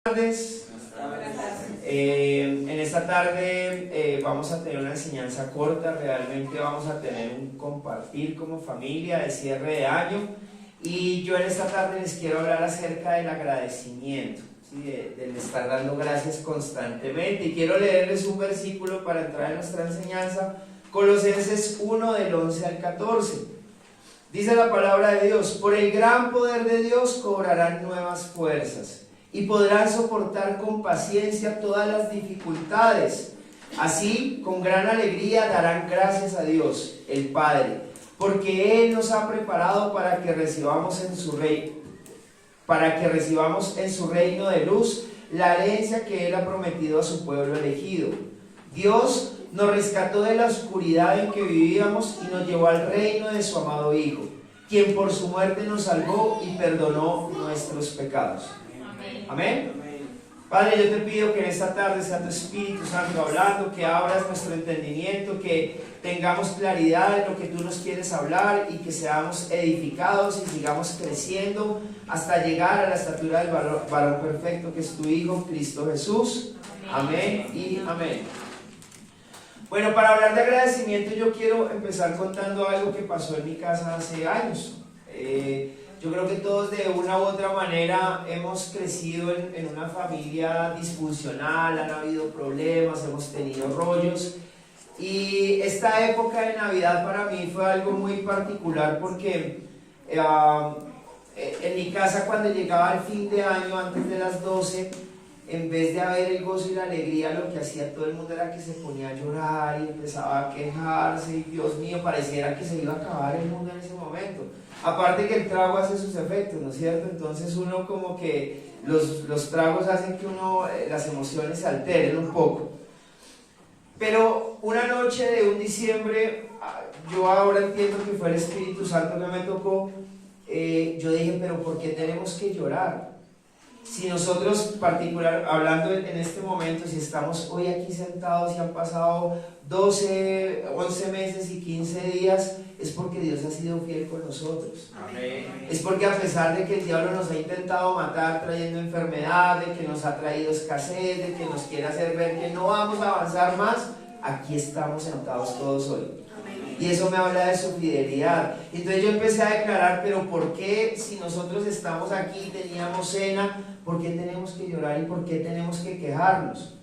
Tardes. En esta tarde vamos a tener una enseñanza corta, realmente vamos a tener un compartir como familia de cierre de año, y yo en esta tarde les quiero hablar acerca del agradecimiento, ¿sí? Del estar dando gracias constantemente, y quiero leerles un versículo para entrar en nuestra enseñanza, Colosenses 1 del 11 al 14. Dice la palabra de Dios: por el gran poder de Dios cobrarán nuevas fuerzas y podrán soportar con paciencia todas las dificultades. Así, con gran alegría darán gracias a Dios, el Padre, porque Él nos ha preparado para que recibamos en su reino de luz la herencia que Él ha prometido a su pueblo elegido. Dios nos rescató de la oscuridad en que vivíamos y nos llevó al reino de su amado Hijo, quien por su muerte nos salvó y perdonó nuestros pecados. Amén. Padre, yo te pido que en esta tarde sea tu Espíritu Santo hablando, que abras nuestro entendimiento, que tengamos claridad en lo que tú nos quieres hablar y que seamos edificados y sigamos creciendo hasta llegar a la estatura del varón perfecto que es tu Hijo, Cristo Jesús. Amén y amén. Bueno, para hablar de agradecimiento yo quiero empezar contando algo que pasó en mi casa hace años. Yo creo que todos de una u otra manera hemos crecido en una familia disfuncional, han habido problemas, hemos tenido rollos, y esta época de Navidad para mí fue algo muy particular porque en mi casa, cuando llegaba el fin de año antes de las 12, en vez de haber el gozo y la alegría, lo que hacía todo el mundo era que se ponía a llorar y empezaba a quejarse, y Dios mío, pareciera que se iba a acabar el mundo en ese momento. Aparte que el trago hace sus efectos, ¿no es cierto? Entonces uno como que los tragos hacen que las emociones se alteren un poco. Pero una noche de un diciembre, yo ahora entiendo que fue el Espíritu Santo que me tocó, yo dije, pero ¿por qué tenemos que llorar? Si nosotros, hablando en este momento, si estamos hoy aquí sentados y han pasado 12, 11 meses y 15 días, es porque Dios ha sido fiel con nosotros. Amén. Es porque a pesar de que el diablo nos ha intentado matar trayendo enfermedad, de que nos ha traído escasez, de que nos quiere hacer ver que no vamos a avanzar más, aquí estamos sentados todos hoy. Y eso me habla de su fidelidad. Entonces yo empecé a declarar, pero ¿por qué si nosotros estamos aquí, teníamos cena, por qué tenemos que llorar y por qué tenemos que quejarnos?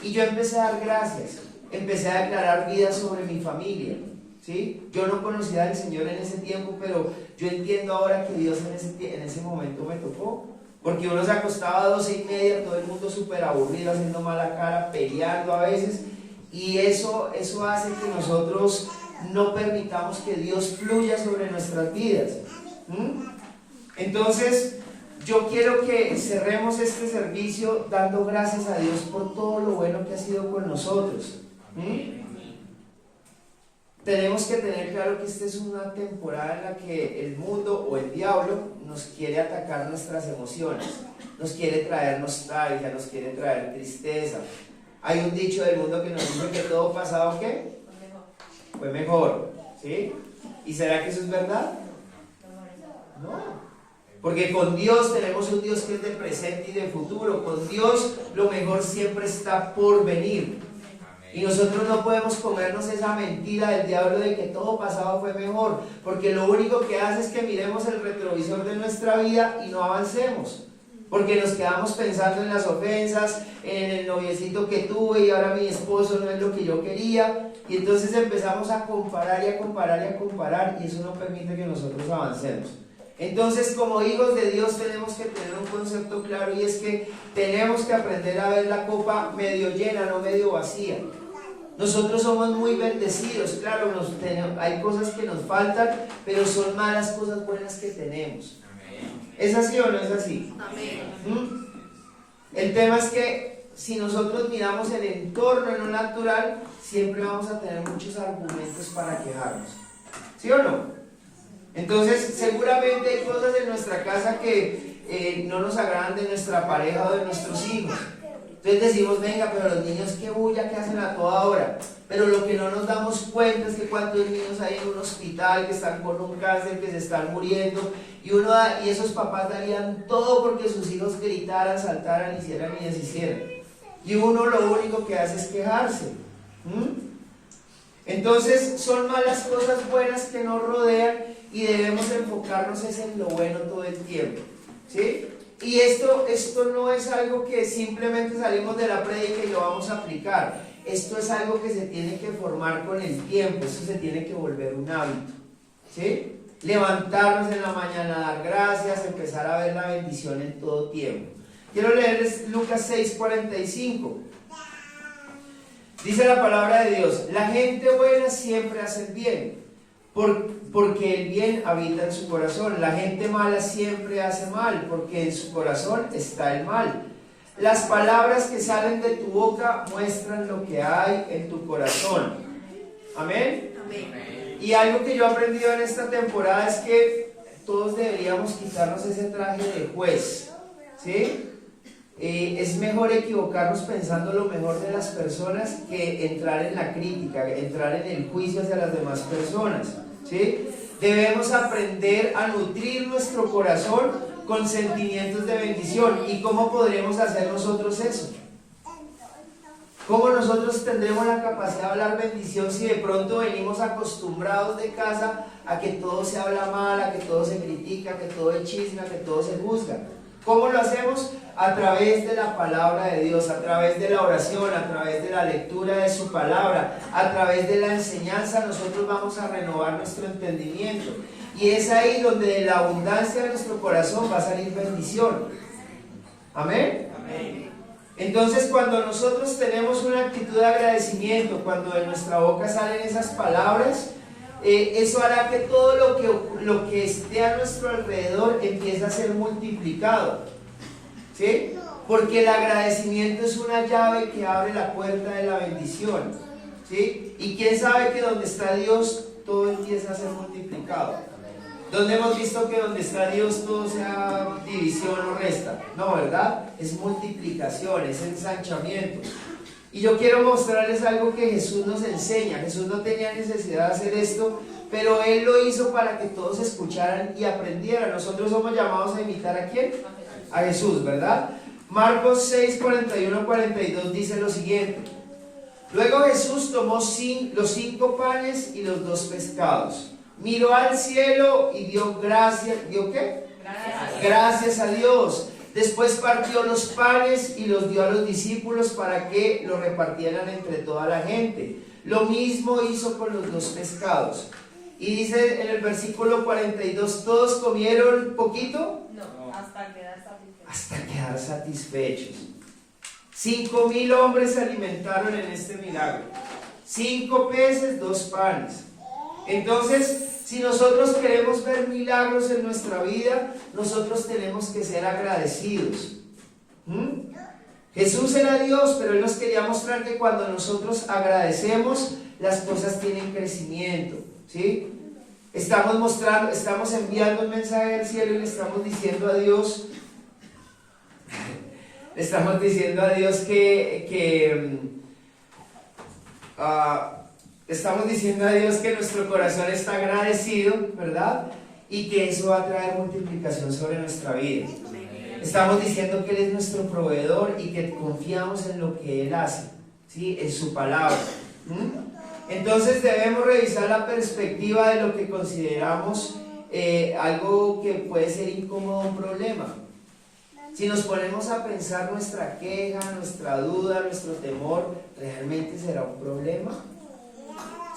Y yo empecé a dar gracias, empecé a declarar vida sobre mi familia, ¿sí? Yo no conocía al Señor en ese tiempo, pero yo entiendo ahora que Dios en ese momento me tocó. Porque uno se acostaba a 12:30, todo el mundo súper aburrido, haciendo mala cara, peleando a veces, y eso hace que nosotros no permitamos que Dios fluya sobre nuestras vidas. Entonces, yo quiero que cerremos este servicio dando gracias a Dios por todo lo bueno que ha sido con nosotros. Tenemos que tener claro que esta es una temporada en la que el mundo o el diablo nos quiere atacar nuestras emociones, nos quiere traer nostalgia, nos quiere traer tristeza. Hay un dicho del mundo que nos dice que todo pasado, ¿qué? Fue mejor, ¿sí? ¿Y será que eso es verdad? No, porque con Dios tenemos un Dios que es de presente y de futuro. Con Dios lo mejor siempre está por venir, y nosotros no podemos comernos esa mentira del diablo de que todo pasado fue mejor, porque lo único que hace es que miremos el retrovisor de nuestra vida y no avancemos. Porque nos quedamos pensando en las ofensas, en el noviecito que tuve y ahora mi esposo no es lo que yo quería, y entonces empezamos a comparar y a comparar y a comparar, y eso no permite que nosotros avancemos. Entonces, como hijos de Dios tenemos que tener un concepto claro, y es que tenemos que aprender a ver la copa medio llena, no medio vacía. Nosotros somos muy bendecidos, claro, hay cosas que nos faltan, pero son más las cosas buenas que tenemos. ¿Es así o no es así? Amén. El tema es que si nosotros miramos el entorno en lo natural, siempre vamos a tener muchos argumentos para quejarnos. ¿Sí o no? Entonces, seguramente hay cosas en nuestra casa que no nos agradan de nuestra pareja o de nuestros hijos. Entonces decimos, venga, pero los niños qué bulla que hacen a toda hora. Pero lo que no nos damos cuenta es que cuántos niños hay en un hospital que están con un cáncer, que se están muriendo, y esos papás darían todo porque sus hijos gritaran, saltaran, hicieran y deshicieran. Y uno lo único que hace es quejarse. Entonces son más las cosas buenas que nos rodean y debemos enfocarnos en lo bueno todo el tiempo, ¿sí? Y esto no es algo que simplemente salimos de la prédica y lo vamos a aplicar. Esto es algo que se tiene que formar con el tiempo, esto se tiene que volver un hábito, ¿sí? Levantarnos en la mañana, dar gracias, empezar a ver la bendición en todo tiempo. Quiero leerles Lucas 6:45. Dice la palabra de Dios: la gente buena siempre hace el bien, porque el bien habita en su corazón. La gente mala siempre hace mal, porque en su corazón está el mal. Las palabras que salen de tu boca muestran lo que hay en tu corazón. Amén. Amén. Y algo que yo he aprendido en esta temporada es que todos deberíamos quitarnos ese traje de juez, ¿sí? Es mejor equivocarnos pensando lo mejor de las personas que entrar en la crítica, entrar en el juicio hacia las demás personas, ¿sí? Debemos aprender a nutrir nuestro corazón con sentimientos de bendición. ¿Y cómo podremos hacer nosotros eso? ¿Cómo nosotros tendremos la capacidad de hablar bendición si de pronto venimos acostumbrados de casa a que todo se habla mal, a que todo se critica, que todo es chisme, a que todo se juzga? ¿Cómo lo hacemos? A través de la palabra de Dios, a través de la oración, a través de la lectura de su palabra, a través de la enseñanza. Nosotros vamos a renovar nuestro entendimiento, y es ahí donde de la abundancia de nuestro corazón va a salir bendición. Amén. Amén. Entonces, cuando nosotros tenemos una actitud de agradecimiento, cuando de nuestra boca salen esas palabras, eso hará que todo lo que esté a nuestro alrededor empiece a ser multiplicado, ¿sí? Porque el agradecimiento es una llave que abre la puerta de la bendición, ¿sí? Y quién sabe que donde está Dios todo empieza a ser multiplicado. ¿Dónde hemos visto que donde está Dios todo sea división o resta? No, ¿verdad? Es multiplicación, es ensanchamiento. Y yo quiero mostrarles algo que Jesús nos enseña. Jesús no tenía necesidad de hacer esto, pero Él lo hizo para que todos escucharan y aprendieran. Nosotros somos llamados a imitar ¿a quién? A Jesús, ¿verdad? Marcos 6, 41, 42 dice lo siguiente: luego Jesús tomó los 5 panes y los 2 pescados, miró al cielo y dio gracias. ¿Dio qué? Gracias a Dios. Después partió los panes y los dio a los discípulos para que los repartieran entre toda la gente. Lo mismo hizo con los 2 pescados. Y dice en el versículo 42, ¿todos comieron poquito? No, hasta quedar satisfechos. Hasta quedar satisfechos. 5,000 hombres se alimentaron en este milagro. 5 peces, 2 panes. Entonces, si nosotros queremos ver milagros en nuestra vida, nosotros tenemos que ser agradecidos. Jesús era Dios, pero Él nos quería mostrar que cuando nosotros agradecemos, las cosas tienen crecimiento, ¿sí? Estamos enviando un mensaje al cielo y le estamos diciendo a Dios, estamos diciendo a Dios que nuestro corazón está agradecido, ¿verdad? Y que eso va a traer multiplicación sobre nuestra vida. Estamos diciendo que Él es nuestro proveedor y que confiamos en lo que Él hace, ¿sí? En su palabra. Entonces debemos revisar la perspectiva de lo que consideramos algo que puede ser incómodo, un problema. Si nos ponemos a pensar nuestra queja, nuestra duda, nuestro temor, ¿realmente será un problema?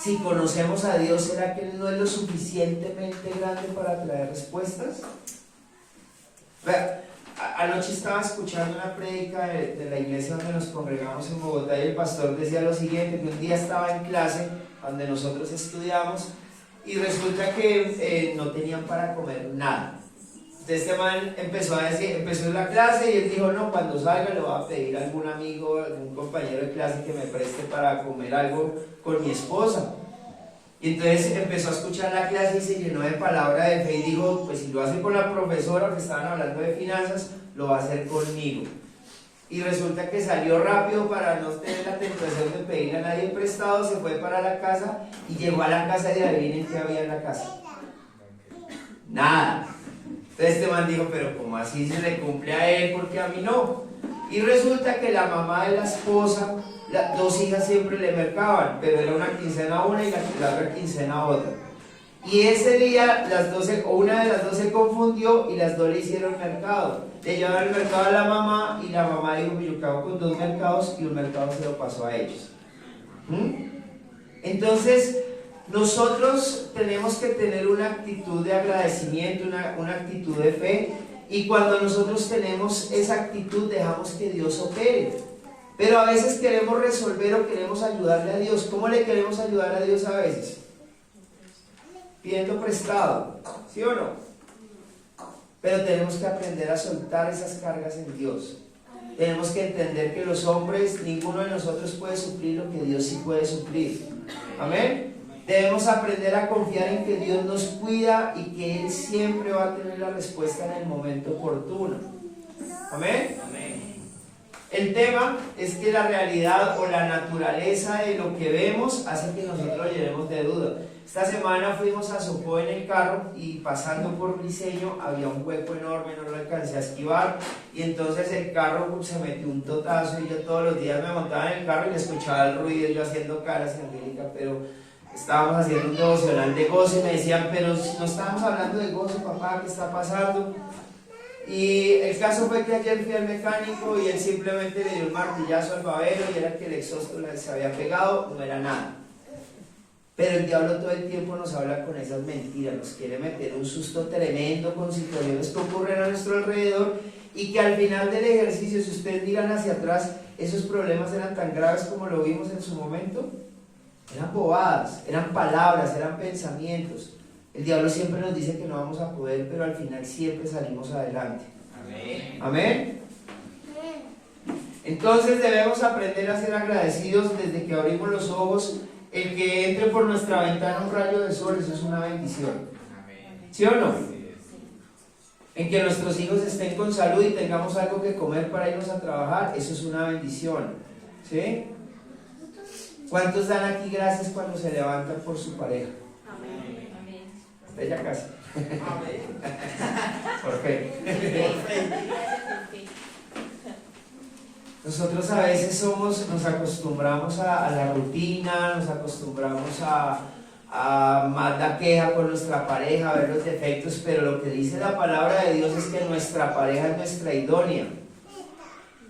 Si conocemos a Dios, ¿será que Él no es lo suficientemente grande para traer respuestas? Anoche estaba escuchando una prédica de la iglesia donde nos congregamos en Bogotá, y el pastor decía lo siguiente: que un día estaba en clase donde nosotros estudiamos y resulta que no tenían para comer nada. Entonces este man empezó la clase y él dijo: no, cuando salga le voy a pedir a algún amigo, algún compañero de clase que me preste para comer algo con mi esposa. Y entonces empezó a escuchar la clase y se llenó de palabra de fe y dijo: pues si lo hace con la profesora, que estaban hablando de finanzas, lo va a hacer conmigo. y resulta que salió rápido para no tener la tentación de pedir a nadie prestado, se fue para la casa y llegó a la casa y adivinen qué había en la casa. Nada. Entonces este man dijo, pero ¿cómo así se le cumple a él? Porque a mí no. Y resulta que la mamá de la esposa, las dos hijas siempre le mercaban, pero era una quincena una y la otra quincena otra. Y ese día una de las dos se confundió y las dos le hicieron mercado. Le llevaron el mercado a la mamá y la mamá dijo, yo quedo con dos mercados y un mercado se lo pasó a ellos. Entonces, nosotros tenemos que tener una actitud de agradecimiento, una actitud de fe, y cuando nosotros tenemos esa actitud dejamos que Dios opere. Pero a veces queremos resolver o queremos ayudarle a Dios. ¿Cómo le queremos ayudar a Dios a veces? Pidiendo prestado, ¿sí o no? Pero tenemos que aprender a soltar esas cargas en Dios. Tenemos que entender que los hombres, ninguno de nosotros puede suplir lo que Dios sí puede suplir. Amén. Debemos aprender a confiar en que Dios nos cuida y que Él siempre va a tener la respuesta en el momento oportuno. Amén. Amén. El tema es que la realidad o la naturaleza de lo que vemos hace que nosotros lo llenemos de duda. Esta semana fuimos a Sopó en el carro y pasando por Briseño había un hueco enorme, no lo alcancé a esquivar y entonces el carro se metió un totazo y yo todos los días me montaba en el carro y le escuchaba el ruido, yo haciendo caras, Angélica, pero estábamos haciendo un devocional de gozo y me decían, pero no estábamos hablando de gozo, papá, ¿qué está pasando? Y el caso fue que ayer fui al mecánico y él simplemente le dio un martillazo al babero y era que el exhausto se había pegado, no era nada. Pero el diablo todo el tiempo nos habla con esas mentiras, nos quiere meter un susto tremendo con situaciones que ocurren a nuestro alrededor y que al final del ejercicio, si ustedes miran hacia atrás, esos problemas eran tan graves como lo vimos en su momento. Eran bobadas, eran palabras, eran pensamientos. El diablo siempre nos dice que no vamos a poder, pero al final siempre salimos adelante. Amén. Amén. Entonces debemos aprender a ser agradecidos desde que abrimos los ojos. El que entre por nuestra ventana un rayo de sol, eso es una bendición. ¿Sí o no? En que nuestros hijos estén con salud y tengamos algo que comer para irnos a trabajar, eso es una bendición. ¿Sí? ¿Cuántos dan aquí gracias cuando se levantan por su pareja? Amén. Amén. Bella casa. Amén. Por fe. Por fe. Nosotros a veces nos acostumbramos a la rutina, nos acostumbramos a más la queja con nuestra pareja, a ver los defectos, pero lo que dice la palabra de Dios es que nuestra pareja es nuestra idónea,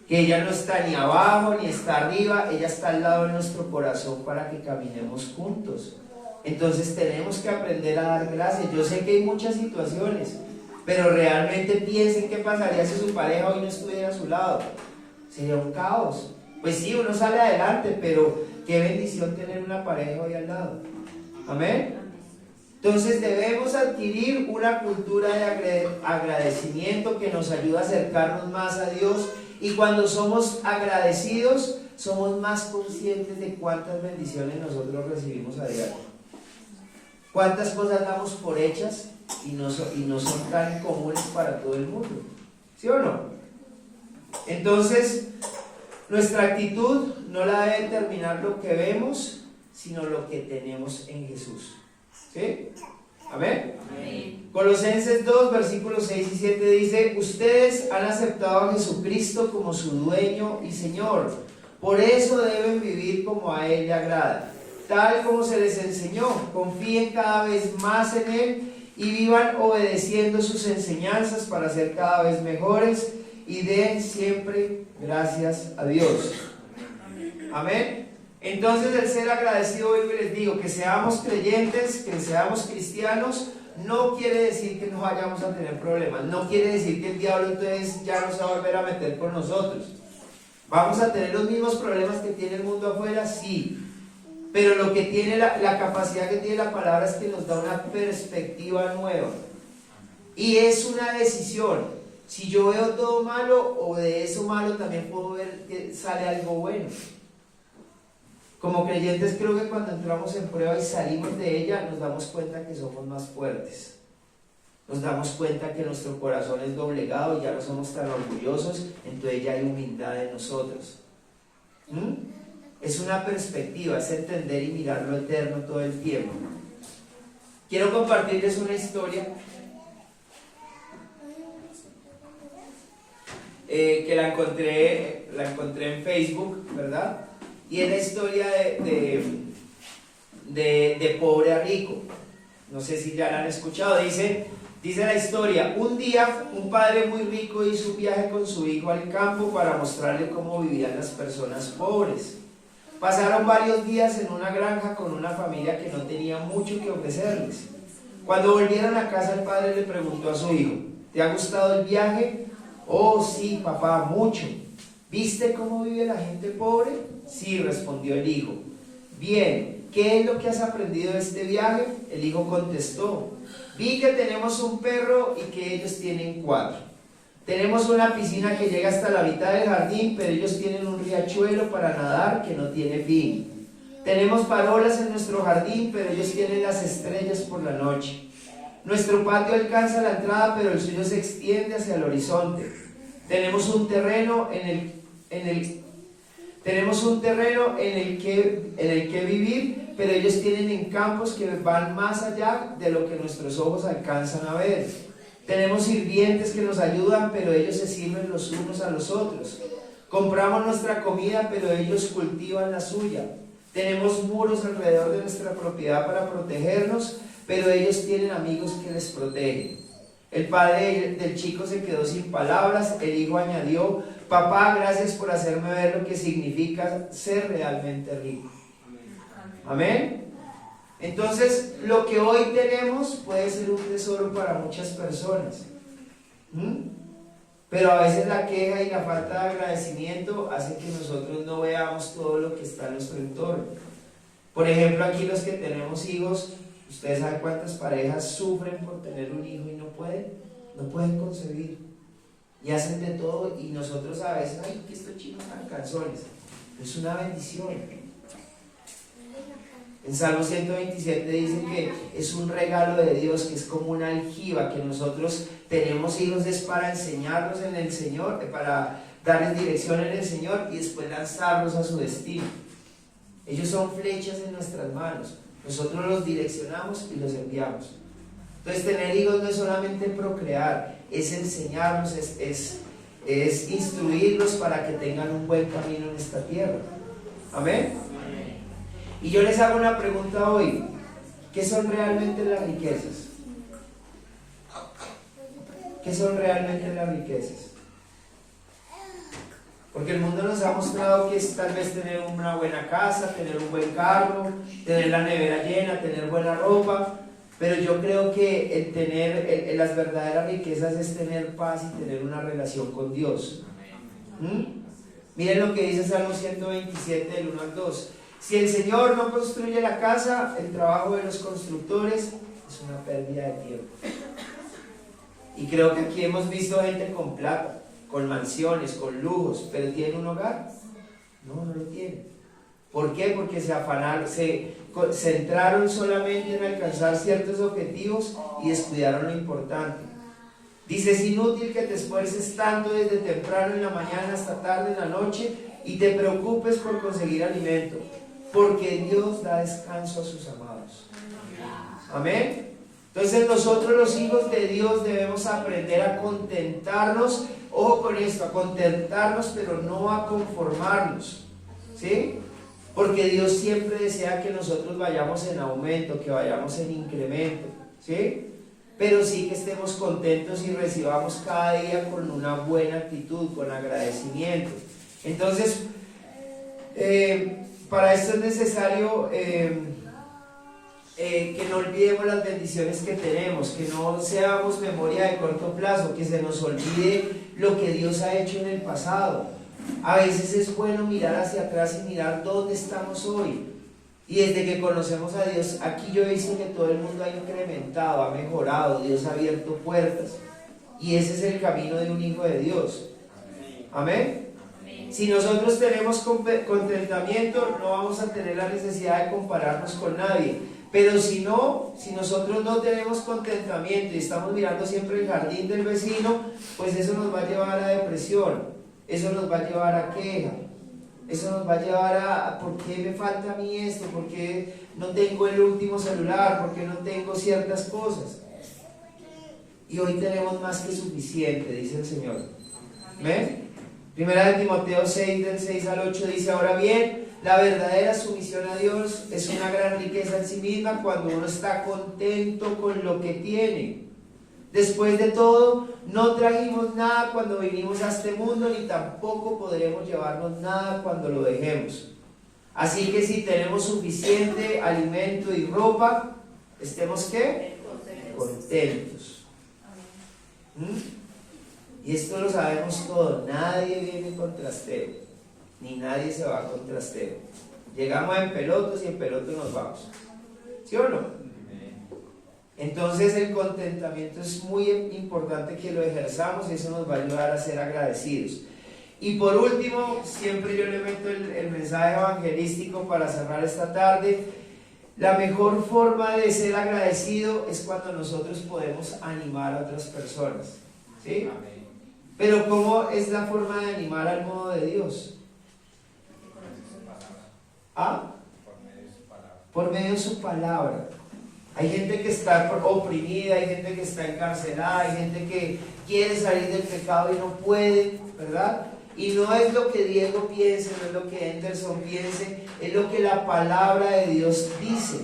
que ella no está ni abajo ni está arriba, ella está al lado de nuestro corazón para que caminemos juntos. Entonces tenemos que aprender a dar gracias. Yo sé que hay muchas situaciones, pero realmente piensen qué pasaría si su pareja hoy no estuviera a su lado. Sería un caos. Pues sí, uno sale adelante, pero qué bendición tener una pareja hoy al lado. Amén. Entonces debemos adquirir una cultura de agradecimiento que nos ayuda a acercarnos más a Dios, y cuando somos agradecidos somos más conscientes de cuántas bendiciones nosotros recibimos a diario, cuántas cosas damos por hechas y no son tan comunes para todo el mundo. ¿Sí o no? Entonces, nuestra actitud no la debe determinar lo que vemos, sino lo que tenemos en Jesús. ¿Sí? ¿Amén? Amén. Colosenses 2, versículos 6 y 7 dice: ustedes han aceptado a Jesucristo como su dueño y Señor, por eso deben vivir como a Él le agrada, tal como se les enseñó. Confíen cada vez más en Él y vivan obedeciendo sus enseñanzas para ser cada vez mejores, y den siempre gracias a Dios. Amén. Entonces, el ser agradecido, hoy les digo, que seamos creyentes, que seamos cristianos, no quiere decir que no vayamos a tener problemas, no quiere decir que el diablo entonces ya no se va a volver a meter con nosotros. ¿Vamos a tener los mismos problemas que tiene el mundo afuera? Sí, pero lo que tiene la capacidad que tiene la palabra es que nos da una perspectiva nueva, y es una decisión. Si yo veo todo malo, o de eso malo también puedo ver que sale algo bueno. Como creyentes, creo que cuando entramos en prueba y salimos de ella, nos damos cuenta que somos más fuertes. nos damos cuenta que nuestro corazón es doblegado y ya no somos tan orgullosos, entonces ya hay humildad en nosotros. Es una perspectiva, es entender y mirar lo eterno todo el tiempo. Quiero compartirles una historia que la encontré en Facebook, ¿verdad? Y es la historia de pobre a rico. No sé si ya la han escuchado. Dice la historia: un día un padre muy rico hizo un viaje con su hijo al campo para mostrarle cómo vivían las personas pobres. Pasaron varios días en una granja con una familia que no tenía mucho que ofrecerles. Cuando volvieron a casa, el padre le preguntó a su hijo: ¿te ha gustado el viaje? Oh, sí, papá, mucho. ¿Viste cómo vive la gente pobre? Sí, respondió el hijo. Bien, ¿qué es lo que has aprendido de este viaje? El hijo contestó: vi que tenemos un perro y que ellos tienen 4. Tenemos una piscina que llega hasta la mitad del jardín, pero ellos tienen un riachuelo para nadar que no tiene fin. Tenemos farolas en nuestro jardín, pero ellos tienen las estrellas por la noche. Nuestro patio alcanza la entrada, pero el suyo se extiende hacia el horizonte. Tenemos un terreno en el que vivir, pero ellos tienen en campos que van más allá de lo que nuestros ojos alcanzan a ver. Tenemos sirvientes que nos ayudan, pero ellos se sirven los unos a los otros. Compramos nuestra comida, pero ellos cultivan la suya. Tenemos muros alrededor de nuestra propiedad para protegernos, pero ellos tienen amigos que les protegen. El padre del chico se quedó sin palabras. El hijo añadió: papá, gracias por hacerme ver lo que significa ser realmente rico. Amén. Entonces, lo que hoy tenemos puede ser un tesoro para muchas personas. Pero a veces la queja y la falta de agradecimiento hace que nosotros no veamos todo lo que está en nuestro entorno. Por ejemplo, aquí los que tenemos hijos, ustedes saben cuántas parejas sufren por tener un hijo y no pueden concebir. Y hacen de todo, y nosotros a veces, ay, que estos chicos tan cansones. Es una bendición. En Salmo 127 dice que es un regalo de Dios, que es como una aljiba, que nosotros tenemos hijos es para enseñarlos en el Señor, para darles dirección en el Señor y después lanzarlos a su destino. Ellos son flechas en nuestras manos, nosotros los direccionamos y los enviamos. Entonces, tener hijos no es solamente procrear, es enseñarlos, es instruirlos para que tengan un buen camino en esta tierra. Amén. Y yo les hago una pregunta hoy: ¿qué son realmente las riquezas? ¿Qué son realmente las riquezas? Porque el mundo nos ha mostrado que es tal vez tener una buena casa, tener un buen carro, tener la nevera llena, tener buena ropa, pero yo creo que el tener las verdaderas riquezas es tener paz y tener una relación con Dios. Miren lo que dice Salmo 127, del 1 al 2. Si el Señor no construye la casa, el trabajo de los constructores es una pérdida de tiempo. Y creo que aquí hemos visto gente con plata, con mansiones, con lujos, pero ¿tiene un hogar? No lo tiene. ¿Por qué? Porque se afanaron, se centraron solamente en alcanzar ciertos objetivos y descuidaron lo importante. Dice: es inútil que te esfuerces tanto desde temprano en la mañana hasta tarde en la noche y te preocupes por conseguir alimento, porque Dios da descanso a sus amados. Amén. Entonces nosotros, los hijos de Dios, debemos aprender a contentarnos. Ojo con esto: a contentarnos, pero no a conformarnos, ¿sí? Porque Dios siempre desea que nosotros vayamos en aumento, que vayamos en incremento, ¿sí? Pero sí que estemos contentos y recibamos cada día con una buena actitud, con agradecimiento. Entonces, para esto es necesario que no olvidemos las bendiciones que tenemos, que no seamos memoria de corto plazo, que se nos olvide lo que Dios ha hecho en el pasado. A veces es bueno mirar hacia atrás y mirar dónde estamos hoy. Y desde que conocemos a Dios, aquí yo he visto que todo el mundo ha incrementado, ha mejorado, Dios ha abierto puertas. Y ese es el camino de un hijo de Dios. Amén. Si nosotros tenemos contentamiento, no vamos a tener la necesidad de compararnos con nadie. Pero si no, si nosotros no tenemos contentamiento y estamos mirando siempre el jardín del vecino, pues eso nos va a llevar a depresión, eso nos va a llevar a queja, eso nos va a llevar a ¿por qué me falta a mí esto? ¿Por qué no tengo el último celular? ¿Por qué no tengo ciertas cosas? Y hoy tenemos más que suficiente, dice el Señor. ¿Ven? Primera de Timoteo 6, del 6 al 8 dice: ahora bien, la verdadera sumisión a Dios es una gran riqueza en sí misma cuando uno está contento con lo que tiene. Después de todo, no trajimos nada cuando vinimos a este mundo, ni tampoco podremos llevarnos nada cuando lo dejemos. Así que si tenemos suficiente alimento y ropa, estemos ¿qué? Contentos. Y esto lo sabemos todo, nadie viene con trasteo, ni nadie se va con trasteo. Llegamos en pelotos y en pelotos nos vamos. ¿Sí o no? Entonces el contentamiento es muy importante que lo ejerzamos y eso nos va a ayudar a ser agradecidos. Y por último, siempre yo le meto el mensaje evangelístico para cerrar esta tarde. La mejor forma de ser agradecido es cuando nosotros podemos animar a otras personas. ¿Sí? Pero ¿cómo es la forma de animar al modo de Dios? ¿Ah? Por medio de su palabra. Hay gente que está oprimida, hay gente que está encarcelada, hay gente que quiere salir del pecado y no puede, ¿verdad? Y no es lo que Diego piense, no es lo que Henderson piense, es lo que la palabra de Dios dice.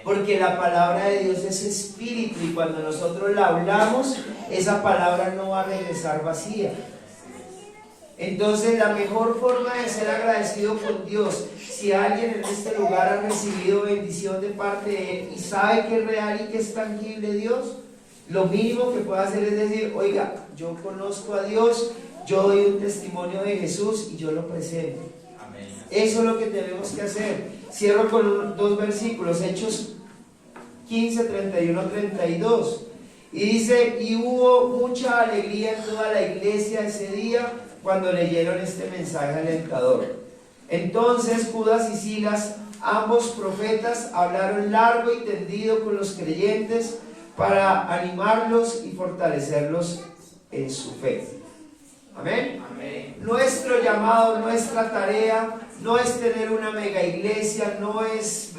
Porque la palabra de Dios es espíritu y cuando nosotros la hablamos, esa palabra no va a regresar vacía. Entonces la mejor forma de ser agradecido con Dios, si alguien en este lugar ha recibido bendición de parte de Él y sabe que es real y que es tangible Dios, lo mínimo que puede hacer es decir: oiga, yo conozco a Dios, yo doy un testimonio de Jesús y yo lo presento. Amén. Eso es lo que tenemos que hacer. Cierro con dos versículos, Hechos 15, 31, 32. Y dice: y hubo mucha alegría en toda la iglesia ese día cuando leyeron este mensaje alentador. Entonces Judas y Silas, ambos profetas, hablaron largo y tendido con los creyentes para animarlos y fortalecerlos en su fe. Amén. Amén. Nuestro llamado, nuestra tarea no es tener una mega iglesia, no es,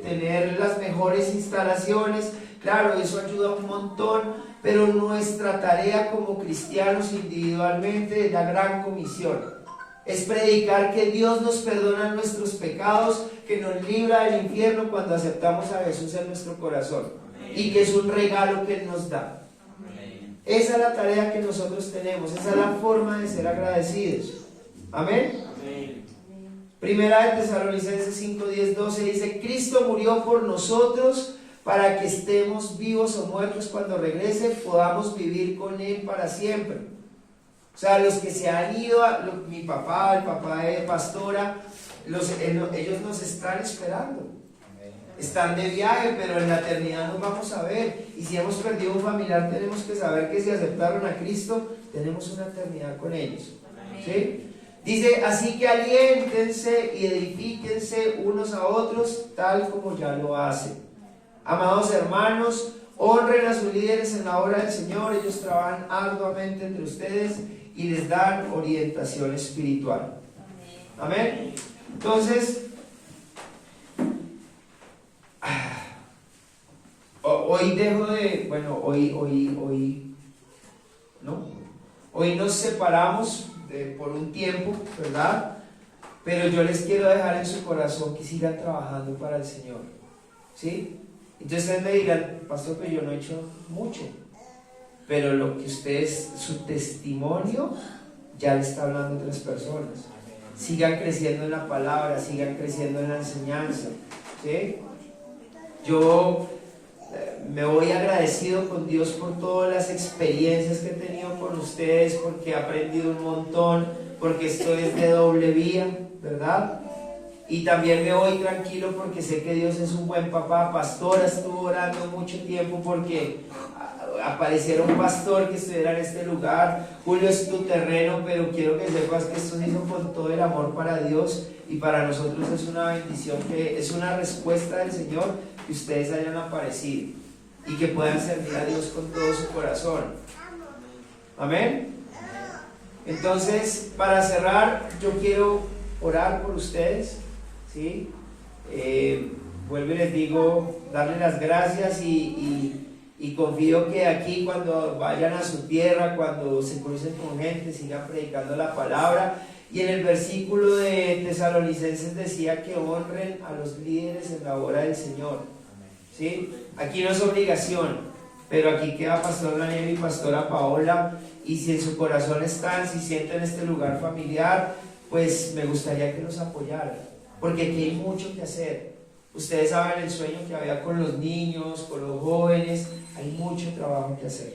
tener las mejores instalaciones. Claro, eso ayuda un montón, pero nuestra tarea como cristianos individualmente es la gran comisión. Es predicar que Dios nos perdona nuestros pecados, que nos libra del infierno cuando aceptamos a Jesús en nuestro corazón. Amén. Y que es un regalo que Él nos da. Amén. Esa es la tarea que nosotros tenemos, esa es la forma de ser agradecidos. Amén. Amén. Primera de Tesalonicenses 5, 10, 12 dice: Cristo murió por nosotros para que estemos vivos o muertos cuando regrese, podamos vivir con Él para siempre. O sea, los que se han ido, mi papá, el papá de Pastora, ellos nos están esperando. Están de viaje, pero en la eternidad nos vamos a ver. Y si hemos perdido un familiar, tenemos que saber que si aceptaron a Cristo, tenemos una eternidad con ellos. ¿Sí? Dice: así que aliéntense y edifíquense unos a otros, tal como ya lo hacen. Amados hermanos, honren a sus líderes en la obra del Señor. Ellos trabajan arduamente entre ustedes y les dan orientación espiritual. Amén. Entonces, hoy dejo de, hoy nos separamos por un tiempo, ¿verdad? Pero yo les quiero dejar en su corazón que sigan trabajando para el Señor, ¿sí? Entonces ustedes me dirán: pastor, pero yo no he hecho mucho. Pero lo que ustedes, su testimonio, ya le está hablando a otras personas. Sigan creciendo en la palabra, sigan creciendo en la enseñanza, ¿sí? Yo me voy agradecido con Dios por todas las experiencias que he tenido con ustedes, porque he aprendido un montón, porque esto es de doble vía, ¿verdad? Y también me voy tranquilo porque sé que Dios es un buen papá. Pastora estuvo orando mucho tiempo porque apareciera un pastor que estuviera en este lugar. Julio, es tu terreno, pero quiero que sepas que esto se hizo con todo el amor para Dios y para nosotros es una bendición, que es una respuesta del Señor que ustedes hayan aparecido y que puedan servir a Dios con todo su corazón. Amén. Entonces, para cerrar, yo quiero orar por ustedes, ¿sí? Vuelvo y les digo, darles las gracias y confío que aquí cuando vayan a su tierra, cuando se crucen con gente, sigan predicando la palabra. Y en el versículo de Tesalonicenses decía que honren a los líderes en la obra del Señor, ¿sí? Aquí no es obligación, pero aquí queda Pastor Daniel y Pastora Paola, y si en su corazón están, si sienten este lugar familiar, pues me gustaría que los apoyaran, porque aquí hay mucho que hacer. Ustedes saben el sueño que había con los niños, con los jóvenes, hay mucho trabajo que hacer.